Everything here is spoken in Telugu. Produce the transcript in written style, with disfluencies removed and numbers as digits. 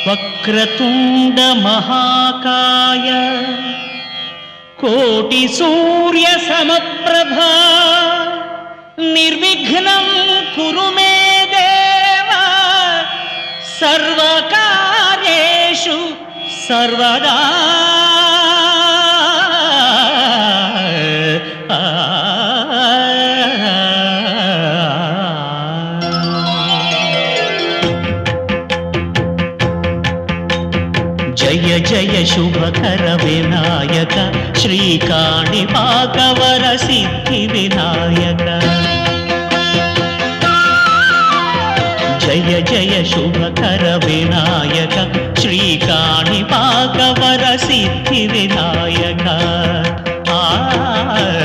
వక్రతుండ మహాకాయ కోటి సూర్య సమప్రభా నిర్విఘ్నం కురు మే దేవ సర్వకార్యేషు సర్వదా. జయ జయ శుభకర వినాయక శ్రీకాణిపాకవర సిద్ధి వినాయక. జయ జయ శుభకర వినాయక శ్రీకాణిపాకవర సిద్ధి వినాయక.